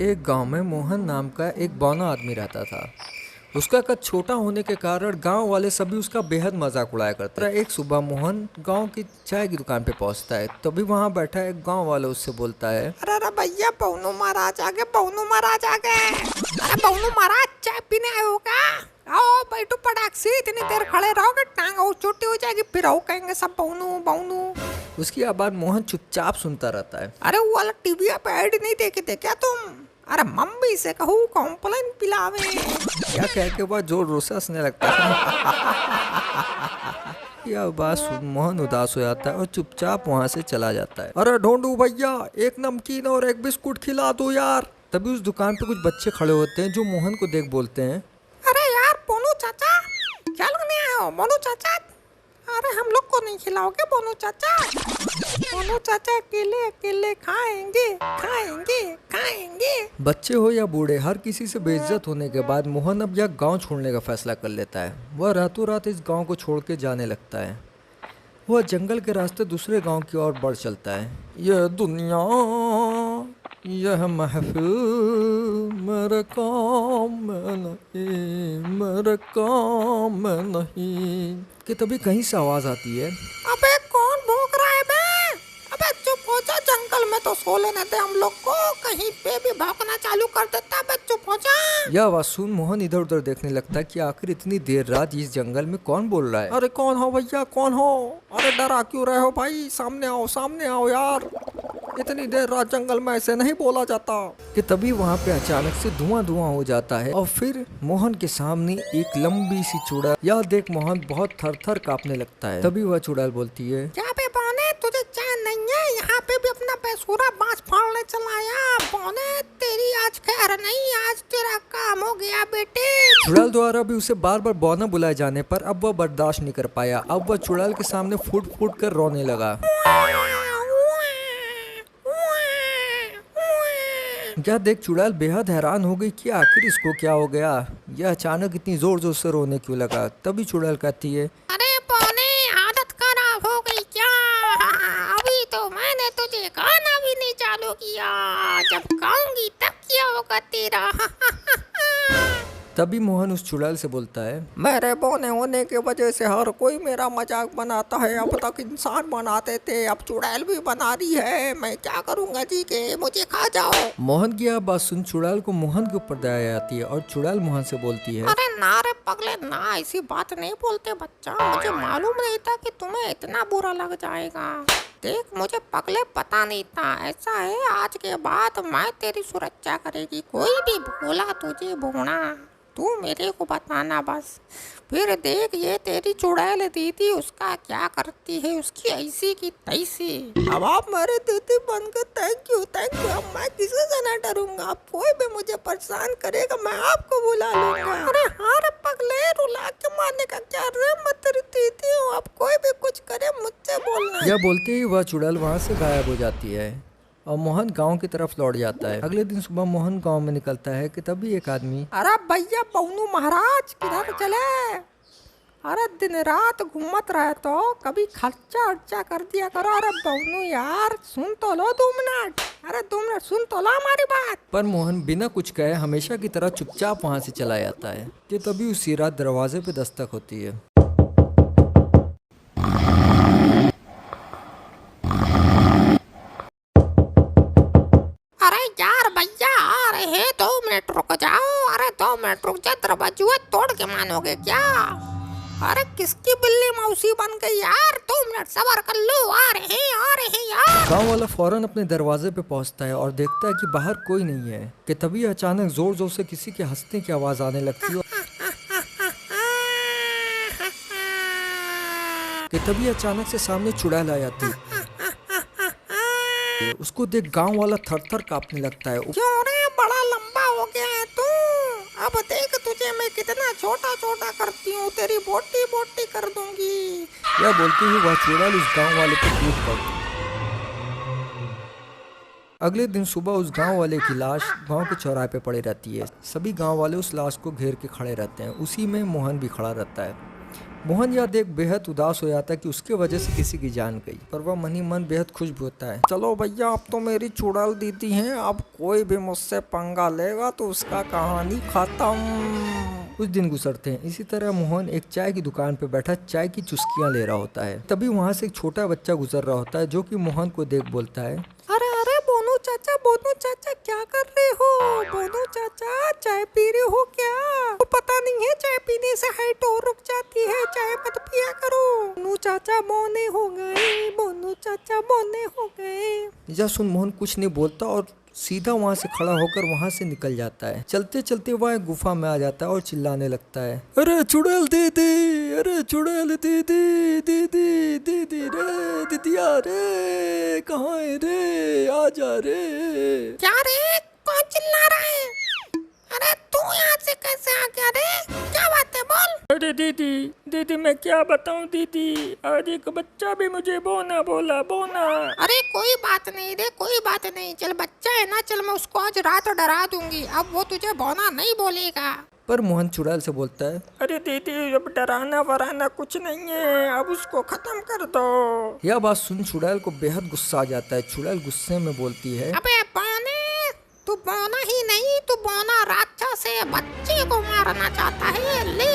एक गांव में मोहन नाम का एक बौना आदमी रहता था। उसका कद छोटा होने के कारण गांव वाले सभी उसका बेहद मजाक उड़ाया करते थे। एक सुबह मोहन गांव की चाय की दुकान पे पहुंचता है, तभी वहां बैठा एक गांव वाला उससे बोलता है, अरे भैया बौनू महाराज आ गए, बौनू महाराज आ गए। अरे बौनू महाराज चाय पीने आए हो क्या? आओ बैठो पटाख से, इतनी देर खड़े रहोगे टांग और छोटी हो जाएगी, फिर आओ कहेंगे सब बौनू बौनू। उसकी आवाज मोहन चुपचाप सुनता रहता है। अरे वो वाला टीवी पे ऐड नहीं देखे थे क्या तुम? अरे मम्मी से कहूँ कॉम्प्लेन पिलावे। क्या कह के बाद जोर जोर से हंसने लगता है। यह बात सुन मोहन उदास हो जाता है और चुपचाप वहाँ से चला जाता है। अरे ढोंडू भैया, एक नमकीन और एक बिस्कुट खिला दो यार। तभी उस दुकान पे कुछ बच्चे खड़े होते हैं जो मोहन को देख बोलते हैं, अरे यार बोनू चाचा, क्या लगने आए हो बोनू चाचा? अरे हम लोग को नहीं खिलाओगे बोनू चाचा? बोनू चाचा अकेले अकेले खाएंगे खाएंगे खाएंगे। बच्चे हो या बूढ़े, हर किसी से बेइज्जत होने के बाद मोहन अब यह गांव छोड़ने का फैसला कर लेता है। वह रातों रात इस गांव को छोड़ के जाने लगता है। वह जंगल के रास्ते दूसरे गांव की ओर बढ़ चलता है। यह दुनिया, यह महफिल मेरे काम में नहीं, मेरे काम में नहीं, कि तभी कहीं से आवाज आती है, अबे कौन भौंक रहा है बे? अबे चुप हो जा, जंगल में तो सो लेने दे हम लोग को, कहीं पे भी भौंकना चालू कर देता। बे चुप हो जा। यह आवाज सुन मोहन इधर उधर देखने लगता है कि आखिर इतनी देर रात इस जंगल में कौन बोल रहा है। अरे कौन हो भैया, कौन हो? अरे डरा क्यों रहे हो भाई? सामने आओ यार, इतनी देर रात जंगल में ऐसे नहीं बोला जाता। कि तभी वहाँ पे अचानक से धुआं धुआं हो जाता है और फिर मोहन के सामने एक लंबी सी चुड़ैल। यह देख मोहन बहुत थर थर कांपने लगता है। तभी वह चुड़ैल बोलती है, क्या बे बौने, तुझे चैन नहीं है? यहाँ पे भी अपना बेसुरा बांस फाड़ने चला आया। बौने तेरी आज खैर नहीं, आज तेरा काम हो गया बेटे। चुड़ैल द्वारा भी उसे बार बार बौना बुलाए जाने पर अब वह बर्दाश्त नहीं कर पाया। अब वह चुड़ैल के सामने फूट फूट कर रोने लगा। यह देख चुड़ैल बेहद हैरान हो गई कि आखिर इसको क्या हो गया, यह अचानक इतनी जोर जोर से रोने क्यों लगा। तभी चुड़ैल कहती है, अरे बौने आदत खराब हो गई क्या? अभी तो मैंने तुझे खाना भी नहीं चालू किया, जब खाऊंगी तब क्या होगा तेरा। तभी मोहन उस चुड़ैल से बोलता है, मेरे बौने होने की वजह से हर कोई मेरा मजाक बनाता है। अब तक इंसान बनाते थे, अब चुड़ैल भी बना रही है। मैं क्या करूंगा जी के, मुझे खा जाओ। मोहन की यह बात सुन चुड़ैल को मोहन के ऊपर दया आती है और चुड़ैल मोहन से बोलती है, अरे ना रे पगले ना, ऐसी बात नहीं बोलते बच्चा, मुझे मालूम नहीं था कि तुम्हें इतना बुरा लग जाएगा। देख मुझे पगले पता नहीं था। ऐसा है, आज के बाद मैं तेरी सुरक्षा करेगी। कोई भी बोला तुझे भूना, तू मेरे को बताना बस। फिर देख ये तेरी चुड़ैल दीदी उसका क्या करती है, उसकी ऐसी की तैसी। अब आप मेरे दीदी बनकर थैंक यू। अब मैं किसी से न डरूंगा। अब कोई भी मुझे परेशान करेगा मैं आपको बुला लूंगा। अरे हाँ रे पगले, रुला के मारने का क्या रे, मैं तेरी दीदी हूँ। अब कोई भी कुछ करे मुझसे बोलना। यह बोलते ही वह चुड़ैल वहाँ से गायब हो जाती है और मोहन गांव की तरफ लौट जाता है। अगले दिन सुबह मोहन गांव में निकलता है कि तभी एक आदमी, अरे भैया बौनू महाराज किधर चले? अरे दिन रात घूमत रहे तो कभी खर्चा उर्चा कर दिया करो। अरे बौनू यार सुन तो लो 2 मिनट। अरे 2 मिनट सुन तो लो हमारी बात। पर मोहन बिना कुछ कहे हमेशा की तरह चुपचाप वहाँ से चला जाता है। कि तभी उसी रात दरवाजे पे दस्तक होती है। अरे यार भैया आ रहे हैं, 2 मिनट रुक जाओ। अरे 2 मिनट रुक जा, दरवाजा तोड़ के मानोगे क्या? अरे किसकी बिल्ली मौसी बन गई यार, 2 मिनट सब्र कर लो, आ रहे हैं यार। गांव वाला फौरन अपने दरवाजे पे पहुंचता है और देखता है कि बाहर कोई नहीं है। कि तभी अचानक जोर जोर से किसी के हंसने की आवाज आने लगती है। कि तभी अचानक से सामने चुड़ैल आ जाती है। उसको देख गांव वाला थर थर कांपने लगता है। क्यों रे, बड़ा लंबा हो गया है तू। अब देख तुझे मैं कितना छोटा छोटा करती हूँ, तेरी बोटी बोटी कर दूंगी। यह बोलते ही वह चुड़ैल उस गांव वाले पर कूद पड़ती। अगले दिन सुबह उस गांव वाले की लाश गांव के चौराहे पे पड़ी रहती है। सभी गांव वाले उस लाश को घेर के खड़े रहते हैं। उसी में मोहन भी खड़ा रहता है। मोहन यह देख बेहद उदास हो जाता है कि उसके वजह से किसी की जान गई, पर वह मन ही मन बेहद खुश भी होता है। चलो भैया, अब तो मेरी चुड़ैल दीदी हैं, अब कोई भी मुझसे पंगा लेगा तो उसका कहानी खत्म। कुछ दिन गुजरते हैं। इसी तरह मोहन एक चाय की दुकान पर बैठा चाय की चुस्कियां ले रहा होता है। तभी वहाँ से एक छोटा बच्चा गुजर रहा होता है, जो कि मोहन को देख बोलता है, अरे अरे बोनू चाचा क्या कर रहे हो? बोनू चाचा चाय पी रहे हो क्या? तो पता नहीं है चाय पीने से हाइट और रुक जाती है, चाय मत पिया करो। बोनू चाचा बोने हो गए, बोनू चाचा बोने हो गए। यह सुन मोहन कुछ नहीं बोलता और सीधा वहाँ से खड़ा होकर वहाँ से निकल जाता है। चलते चलते वह एक गुफा में आ जाता है और चिल्लाने लगता है, अरे चुड़ैल दीदी, अरे चुड़ैल दीदी, दीदी दीदी रे, दीदिया रे, कहाँ है रे, आ जा रे। क्या रे, कौन चिल्ला रहा है? अरे तू यहाँ से कैसे आ गया रे? क्या बात है, बोल। अरे दीदी मैं क्या बताऊं दीदी, आज एक बच्चा भी मुझे बोना बोला, बोना। अरे कोई बात नहीं रे, कोई बात नहीं, चल बच्चा है ना, चल मैं उसको आज रात डरा दूंगी, अब वो तुझे बोना नहीं बोलेगा। पर मोहन चुड़ैल से बोलता है, अरे दीदी अब डराना वराना कुछ नहीं है, अब उसको खत्म कर दो। यह बात सुन चुड़ैल को बेहद गुस्सा आ जाता है। चुड़ैल गुस्से में बोलती है, अबे बौने, तू बौना ही नहीं, तू बौना राक्षस है, बच्चे को मारना चाहता है, ले